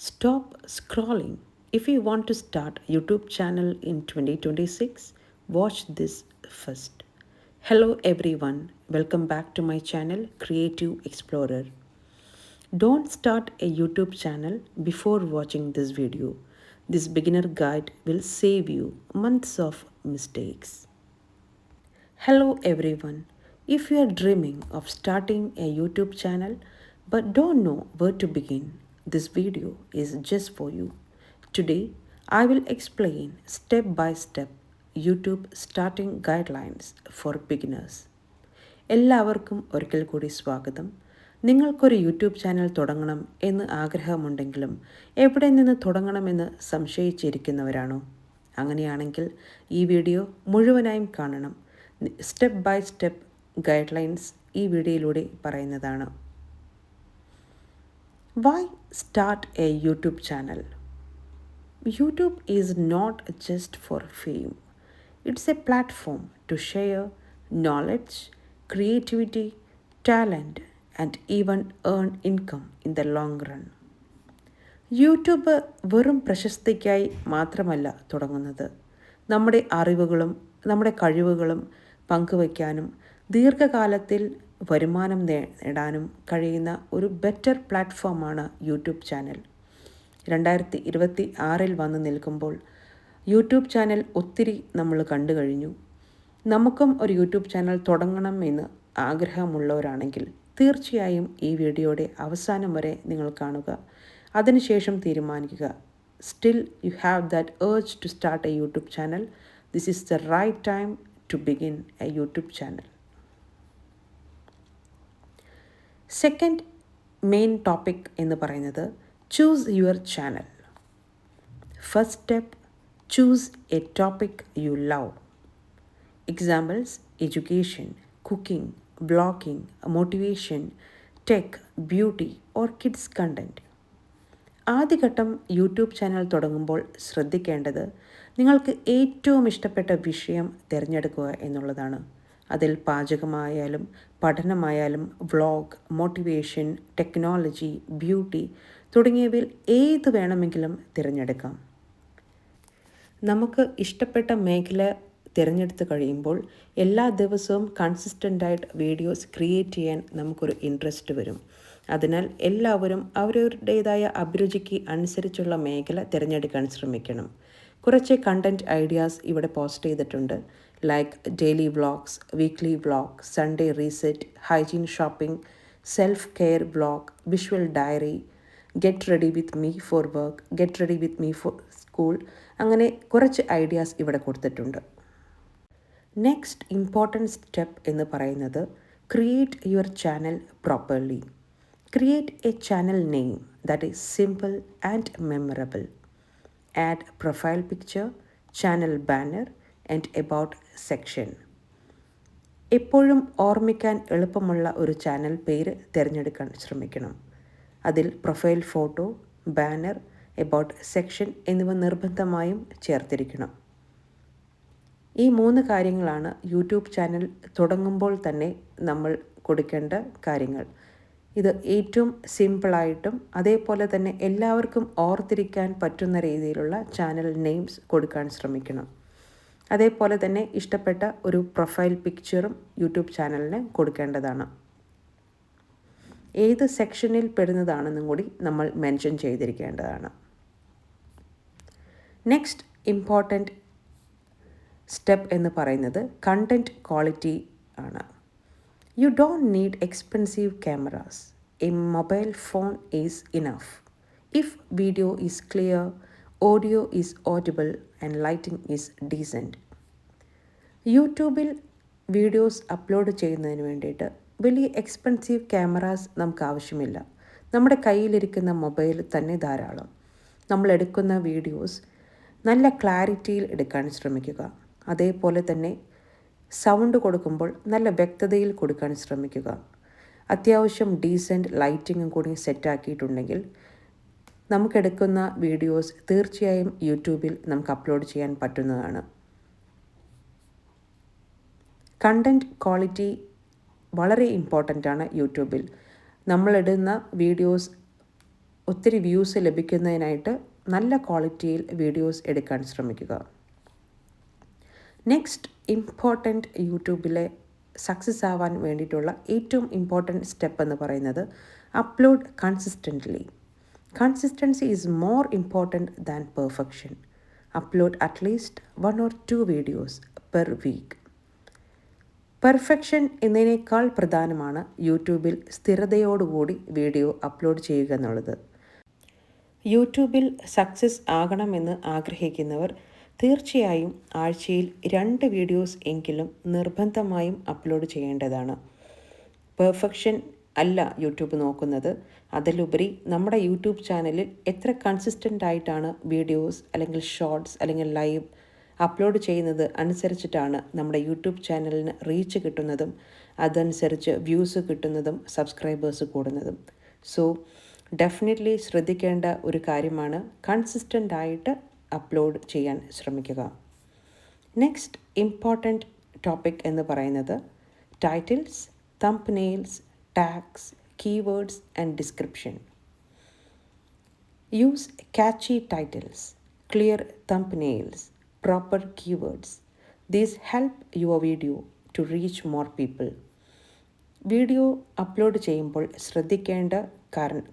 Stop scrolling. If you want to start YouTube channel in 2026, watch this first. Hello everyone, welcome back to my channel Creative Explorer. Don't start a YouTube channel before watching this video. This beginner guide will save you months of mistakes. Hello everyone. If you are dreaming of starting a YouTube channel but don't know where to begin, this video is just for you. Today, I will explain step by step YouTube starting guidelines for beginners. എല്ലാവർക്കും ഒരിക്കൽ കൂടി സ്വാഗതം. നിങ്ങൾക്കൊരു YouTube channel തുടങ്ങണം എന്ന് ആഗ്രഹമുണ്ടെങ്കിലും എവിടെ നിന്ന് തുടങ്ങണമെന്ന് സംശയിച്ചിരിക്കുന്നവരാണോ? അങ്ങനെയാണെങ്കിൽ ഈ വീഡിയോ മുഴുവനായും കാണണം. Step by step guidelines ഈ വീഡിയോയിലൂടെ പറയുന്നതാണ്. Why start a YouTube channel? YouTube is not just for fame. It's a platform to share knowledge, creativity, talent, and even earn income in the long run. YouTube വെറും പ്രശസ്തിക്കായി മാത്രമല്ല തുടങ്ങുന്നത്. നമ്മുടെ അറിവുകളും നമ്മുടെ കഴിവുകളും പങ്കുവയ്ക്കാനും ദീർഘകാലത്തിൽ വരുമാനം നേടാനും കഴിയുന്ന ഒരു ബെറ്റർ പ്ലാറ്റ്ഫോമാണ് യൂട്യൂബ് ചാനൽ. 2026 വന്ന് നിൽക്കുമ്പോൾ യൂട്യൂബ് ചാനൽ ഒത്തിരി നമ്മൾ കണ്ടു കഴിഞ്ഞു. നമുക്കും ഒരു യൂട്യൂബ് ചാനൽ തുടങ്ങണം എന്ന് ആഗ്രഹമുള്ളവരാണെങ്കിൽ തീർച്ചയായും ഈ വീഡിയോയുടെ അവസാനം വരെ നിങ്ങൾ കാണുക. അതിനുശേഷം തീരുമാനിക്കുക. Still you have that urge to start a YouTube channel. This is the right time to begin a YouTube channel. Second main topic എന്ന് പറയുന്നത് choose your channel. First step, choose A topic you love. Examples: education, cooking, blogging, motivation, tech, beauty or kids content. ആദ്യഘട്ടം YouTube channel തുടങ്ങുമ്പോൾ ശ്രദ്ധിക്കേണ്ടത് നിങ്ങൾക്ക് ഏറ്റവും ഇഷ്ടപ്പെട്ട വിഷയം തിരഞ്ഞെടുക്കുക എന്നുള്ളതാണ്. അതിൽ പാചകമായാലും പഠനമായാലും വ്ളോഗ്, മോട്ടിവേഷൻ, ടെക്നോളജി, ബ്യൂട്ടി തുടങ്ങിയവയിൽ ഏത് വേണമെങ്കിലും തിരഞ്ഞെടുക്കാം. നമുക്ക് ഇഷ്ടപ്പെട്ട മേഖല തിരഞ്ഞെടുത്ത് കഴിയുമ്പോൾ എല്ലാ ദിവസവും കൺസിസ്റ്റൻ്റായിട്ട് വീഡിയോസ് ക്രിയേറ്റ് ചെയ്യാൻ നമുക്കൊരു ഇൻട്രസ്റ്റ് വരും. അതിനാൽ എല്ലാവരും അവരവരുടേതായ അഭിരുചിക്ക് അനുസരിച്ചുള്ള മേഖല തിരഞ്ഞെടുക്കാൻ ശ്രമിക്കണം. കുറച്ച് കണ്ടൻറ്റ് ഐഡിയാസ് ഇവിടെ പോസ്റ്റ് ചെയ്തിട്ടുണ്ട്. Like daily vlogs, weekly vlog, Sunday reset, hygiene shopping, self care vlog, visual diary, get ready with me for work, get ready with me for school. അങ്ങനെ കുറച്ച് ഐഡിയാസ് ഇവിടെ കൊടുത്തിട്ടുണ്ട്. നെക്സ്റ്റ് ഇമ്പോർട്ടൻറ്റ് സ്റ്റെപ്പ് എന്ന് പറയുന്നത് create your channel properly. Create a channel name that is simple and memorable. Add profile picture, channel banner and about section. എപ്പോഴും ഓർമ്മിക്കാൻ എളുപ്പമുള്ള ഒരു ചാനൽ പേര് തിരഞ്ഞെടുക്കാൻ ശ്രമിക്കണം. അതിൽ profile photo, banner, about section എന്നിവ നിർബന്ധമായും ചേർത്തിരിക്കണം. ഈ 3 കാര്യങ്ങളാണ് യൂട്യൂബ് ചാനൽ തുടങ്ങുമ്പോൾ തന്നെ നമ്മൾ കൊടുക്കേണ്ട കാര്യങ്ങൾ. ഇത് ഏറ്റവും സിമ്പിളായിട്ടും അതേപോലെ തന്നെ എല്ലാവർക്കും ഓർത്തിരിക്കാൻ പറ്റുന്ന രീതിയിലുള്ള ചാനൽ നെയിംസ് കൊടുക്കാൻ ശ്രമിക്കണം. അതേപോലെ തന്നെ ഇഷ്ടപ്പെട്ട ഒരു പ്രൊഫൈൽ പിക്ചറും യൂട്യൂബ് ചാനലിന് കൊടുക്കേണ്ടതാണ്. ഏത് സെക്ഷനിൽ പെടുന്നതാണെന്നും കൂടി നമ്മൾ മെൻഷൻ ചെയ്തിരിക്കേണ്ടതാണ്. നെക്സ്റ്റ് ഇമ്പോർട്ടൻറ്റ് സ്റ്റെപ്പ് എന്ന് പറയുന്നത് കണ്ടൻറ്റ് ക്വാളിറ്റി ആണ്. You don't need expensive cameras. A mobile phone is enough. If video is clear, audio is audible and lighting is decent. യൂട്യൂബിൽ വീഡിയോസ് അപ്ലോഡ് ചെയ്യുന്നതിന് വേണ്ടിയിട്ട് വലിയ എക്സ്പെൻസീവ് ക്യാമറാസ് നമുക്ക് ആവശ്യമില്ല. നമ്മുടെ കയ്യിലിരിക്കുന്ന മൊബൈൽ തന്നെ ധാരാളം. നമ്മൾ എടുക്കുന്ന വീഡിയോസ് നല്ല ക്ലാരിറ്റിയിൽ എടുക്കാൻ ശ്രമിക്കുക. അതേപോലെ തന്നെ സൗണ്ട് കൊടുക്കുമ്പോൾ നല്ല വ്യക്തതയിൽ കൊടുക്കാൻ ശ്രമിക്കുക. അത്യാവശ്യം ഡീസൻറ്റ് ലൈറ്റിങ്ങും കൂടി സെറ്റാക്കിയിട്ടുണ്ടെങ്കിൽ നമുക്കെടുക്കുന്ന വീഡിയോസ് തീർച്ചയായും യൂട്യൂബിൽ നമുക്ക് അപ്ലോഡ് ചെയ്യാൻ പറ്റുന്നതാണ്. കണ്ടൻറ്റ് ക്വാളിറ്റി വളരെ ഇമ്പോർട്ടൻ്റ് ആണ് യൂട്യൂബിൽ. നമ്മളിടുന്ന വീഡിയോസ് ഒത്തിരി വ്യൂസ് ലഭിക്കുന്നതിനായിട്ട് നല്ല ക്വാളിറ്റിയിൽ വീഡിയോസ് എടുക്കാൻ ശ്രമിക്കുക. നെക്സ്റ്റ് ഇമ്പോർട്ടൻറ്റ് യൂട്യൂബിലെ സക്സസ് ആവാൻ വേണ്ടിയിട്ടുള്ള ഏറ്റവും ഇമ്പോർട്ടൻറ്റ് സ്റ്റെപ്പ് എന്ന് പറയുന്നത് upload consistently. Consistency is more important than perfection. Upload at least 1 or 2 videos per week. Perfection എന്നതിനേക്കാൾ പ്രധാനമാണ് യൂട്യൂബിൽ സ്ഥിരതയോടുകൂടി വീഡിയോ അപ്ലോഡ് ചെയ്യുക എന്നുള്ളത്. യൂട്യൂബിൽ സക്സസ് ആകണമെന്ന് ആഗ്രഹിക്കുന്നവർ തീർച്ചയായും ആഴ്ചയിൽ 2 വീഡിയോസ് എങ്കിലും നിർബന്ധമായും അപ്ലോഡ് ചെയ്യേണ്ടതാണ്. പെർഫെക്ഷൻ അല്ല യൂട്യൂബ് നോക്കുന്നത്. അതിലുപരി നമ്മുടെ യൂട്യൂബ് ചാനലിൽ എത്ര കൺസിസ്റ്റൻ്റ് ആയിട്ടാണ് വീഡിയോസ് അല്ലെങ്കിൽ ഷോർട്സ് അല്ലെങ്കിൽ ലൈവ് അപ്ലോഡ് ചെയ്യുന്നത് അനുസരിച്ചിട്ടാണ് നമ്മുടെ യൂട്യൂബ് ചാനലിന് റീച്ച് കിട്ടുന്നതും അതനുസരിച്ച് വ്യൂസ് കിട്ടുന്നതും സബ്സ്ക്രൈബേഴ്സ് കൂടുന്നതും. സോ ഡെഫിനറ്റ്ലി ശ്രദ്ധിക്കേണ്ട ഒരു കാര്യമാണ് കൺസിസ്റ്റൻ്റ് ആയിട്ട് അപ്ലോഡ് ചെയ്യാൻ ശ്രമിക്കുക. നെക്സ്റ്റ് ഇമ്പോർട്ടൻറ്റ് ടോപ്പിക് എന്ന് പറയുന്നത് titles, thumbnails, tags, keywords and description. Use catchy titles, clear thumbnails, proper keywords. These help your video to reach more people. Video upload ചെയ്യുമ്പോൾ ശ്രദ്ധിക്കേണ്ട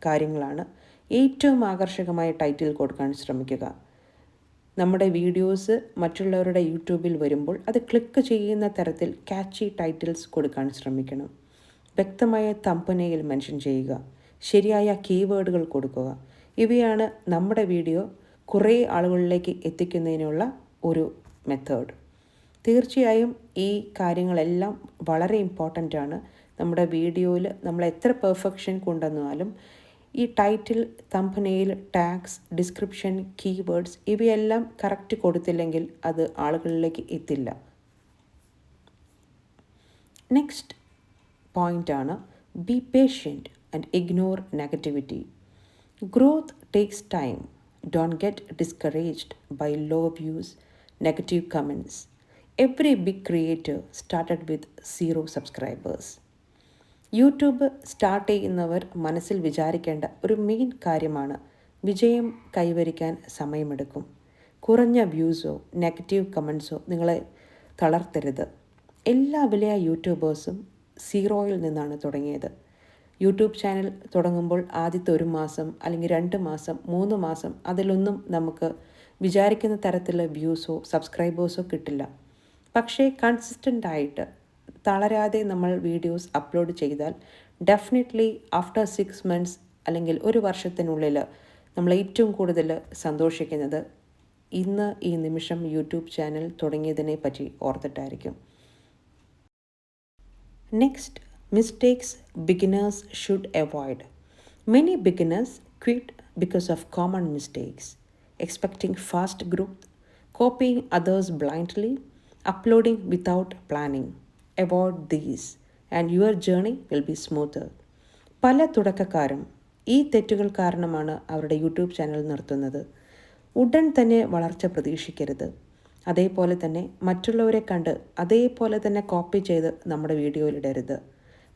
കാര്യങ്ങളാണ് ഏറ്റവും ആകർഷകമായ ടൈറ്റിൽ കൊടുക്കാൻ ശ്രമിക്കുക. നമ്മുടെ വീഡിയോസ് മറ്റുള്ളവരുടെ യൂട്യൂബിൽ വരുമ്പോൾ അത് ക്ലിക്ക് ചെയ്യുന്ന തരത്തിൽ catchy ടൈറ്റിൽസ് കൊടുക്കാൻ ശ്രമിക്കണം. വ്യക്തമായ തംബ്നെയിൽ മെൻഷൻ ചെയ്യുക, ശരിയായ കീവേഡുകൾ കൊടുക്കുക. ഇവയാണ് നമ്മുടെ വീഡിയോ കുറേ ആളുകളിലേക്ക് എത്തിക്കുന്നതിനുള്ള ഒരു മെത്തേഡ്. തീർച്ചയായും ഈ കാര്യങ്ങളെല്ലാം വളരെ ഇമ്പോർട്ടൻ്റ് ആണ്. നമ്മുടെ വീഡിയോയിൽ നമ്മൾ എത്ര പെർഫെക്ഷൻ കൊണ്ടുവന്നാലും ഈ title, thumbnail, tags, description, keywords ഇവയെല്ലാം കറക്റ്റ് കൊടുത്തില്ലെങ്കിൽ അത് ആളുകളിലേക്ക് എത്തില്ല. നെക്സ്റ്റ് പോയിൻ്റാണ് be patient and ignore negativity. Growth takes time. Don't get discouraged by low views, negative comments. Every big creator started with 0 subscribers. YouTube start ചെയ്യുന്നവർ മനസ്സിൽ വിചാരിക്കേണ്ട ഒരു മെയിൻ കാര്യമാണ് വിജയം കൈവരിക്കാൻ സമയമെടുക്കും. കുറഞ്ഞ വ്യൂസോ നെഗറ്റീവ് കമൻസോ നിങ്ങളെ തളർത്തരുത്. എല്ലാ വലിയ യൂട്യൂബേഴ്സും 0യിൽ നിന്നാണ് തുടങ്ങിയത്. യൂട്യൂബ് ചാനൽ തുടങ്ങുമ്പോൾ ആദ്യത്തെ 1 മാസം അല്ലെങ്കിൽ 2 മാസം 3 മാസം അതിലൊന്നും നമുക്ക് വിചാരിക്കുന്ന തരത്തിലുള്ള വ്യൂസോ സബ്സ്ക്രൈബേഴ്സോ കിട്ടില്ല. പക്ഷേ കൺസിസ്റ്റൻ്റ് ആയിട്ട് തളരാതെ നമ്മൾ വീഡിയോസ് അപ്ലോഡ് ചെയ്താൽ ഡെഫിനറ്റ്ലി ആഫ്റ്റർ 6 months അല്ലെങ്കിൽ 1 വർഷത്തിനുള്ളിൽ നമ്മൾ ഏറ്റവും കൂടുതൽ സന്തോഷിക്കുന്നത് ഇന്ന് ഈ നിമിഷം യൂട്യൂബ് ചാനൽ തുടങ്ങിയതിനെ പറ്റി ഓർത്തിട്ടായിരിക്കും. Next, mistakes beginners should avoid. Many beginners quit because of common mistakes. Expecting fast growth, copying others blindly, uploading without planning. Avoid these and your journey will be smoother. പല തുടക്കക്കാരും ഈ തെറ്റുകൾ കാരണമാണ് അവരുടെ YouTube channel നിർത്തുന്നത്. ഉടൻ തന്നെ വളർച്ച പ്രതീക്ഷിക്കരുത്. അതേപോലെ തന്നെ മറ്റുള്ളവരെ കണ്ട് അതേപോലെ തന്നെ കോപ്പി ചെയ്ത് നമ്മുടെ വീഡിയോയിലിടരുത്.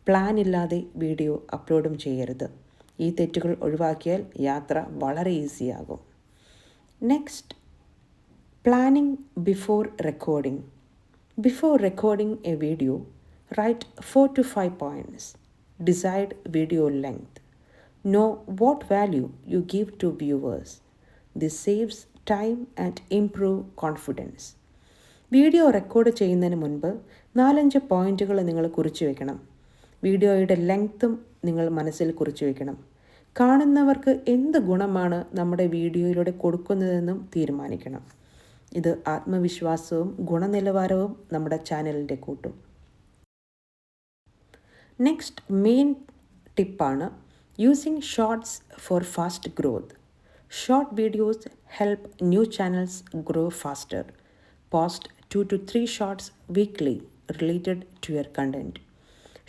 പ്ലാൻ ഇല്ലാതെ വീഡിയോ അപ്ലോഡും ചെയ്യരുത്. ഈ തെറ്റുകൾ ഒഴിവാക്കിയാൽ യാത്ര വളരെ ഈസിയാകും. Next, planning before recording. Before recording a video, write 4 to 5 points. Decide video length. Know what value you give to viewers. This saves time and improve confidence. Video record ചെയ്യുന്നതിന് മുൻപ് 4-5 പോയിൻറ്റുകൾ നിങ്ങൾ കുറിച്ച് വയ്ക്കണം. വീഡിയോയുടെ ലെങ്ത്തും നിങ്ങൾ മനസ്സിൽ കുറിച്ച് വയ്ക്കണം. കാണുന്നവർക്ക് എന്ത് ഗുണമാണ് നമ്മുടെ വീഡിയോയിലൂടെ കൊടുക്കുന്നതെന്നും തീരുമാനിക്കണം. ഇത് ആത്മവിശ്വാസവും ഗുണനിലവാരവും നമ്മുടെ ചാനലിൻ്റെ കൂട്ടും. നെക്സ്റ്റ് മെയിൻ ടിപ്പാണ് using shorts for fast growth. Short videos help new channels grow faster. Post 2 to 3 shorts weekly related to your content.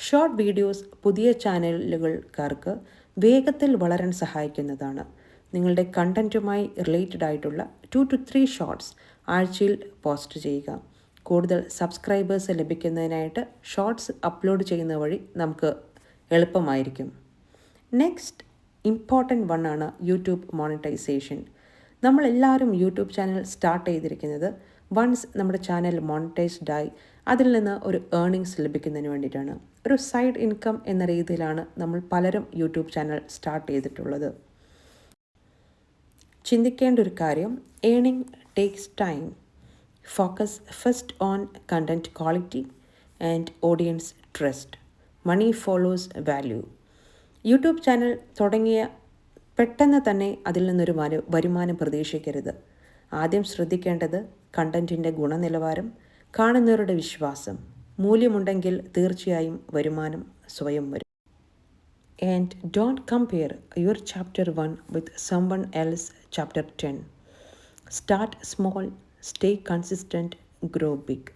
Short videos പുതിയ ചാനലുകൾക്കാർക്ക് വേഗത്തിൽ വളരാൻ സഹായിക്കുന്നതാണ്. നിങ്ങളുടെ കണ്ടൻറ്റുമായി റിലേറ്റഡ് ആയിട്ടുള്ള 2 to 3 ഷോർട്സ് ആഴ്ചയിൽ പോസ്റ്റ് ചെയ്യുക. കൂടുതൽ സബ്സ്ക്രൈബേഴ്സ് ലഭിക്കുന്നതിനായിട്ട് ഷോർട്സ് അപ്ലോഡ് ചെയ്യുന്ന വഴി നമുക്ക് എളുപ്പമായിരിക്കും. നെക്സ്റ്റ്, ഇമ്പോർട്ടൻ്റ് വണ്ണാണ് യൂട്യൂബ് മോണിറ്റൈസേഷൻ. നമ്മളെല്ലാവരും യൂട്യൂബ് ചാനൽ സ്റ്റാർട്ട് ചെയ്തിരിക്കുന്നത് വൺസ് നമ്മുടെ ചാനൽ മോണിറ്റൈസ്ഡായി അതിൽ നിന്ന് ഒരു ഏർണിങ്സ് ലഭിക്കുന്നതിന് വേണ്ടിയിട്ടാണ്. ഒരു സൈഡ് ഇൻകം എന്ന രീതിയിലാണ് നമ്മൾ പലരും യൂട്യൂബ് ചാനൽ സ്റ്റാർട്ട് ചെയ്തിട്ടുള്ളത്. ചിന്തിക്കേണ്ട ഒരു കാര്യം, earning takes time. Focus first on content quality and audience trust. Money follows value. YouTube channel തുടങ്ങിയ പെട്ടെന്ന് തന്നെ അതിൽ നിന്നൊരു വരുമാനം പ്രതീക്ഷിക്കരുത്. ആദ്യം ശ്രദ്ധിക്കേണ്ടത് കണ്ടൻറ്റിൻ്റെ ഗുണനിലവാരം, കാണുന്നവരുടെ വിശ്വാസം. മൂല്യമുണ്ടെങ്കിൽ തീർച്ചയായും വരുമാനം സ്വയം വരും. And don't compare your chapter 1 with someone else chapter 10. Start small, stay consistent, grow big.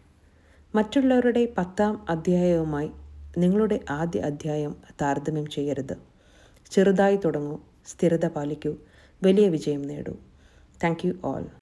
മറ്റുള്ളവരുടെ 10ാം അധ്യായവുമായി നിങ്ങളുടെ ആദ്യ അധ്യായം താരതമ്യം ചെയ്യരുത്. ചെറുതായി തുടങ്ങൂ, സ്ഥിരത പാലിക്കൂ, വലിയ വിജയം നേടൂ. Thank you all.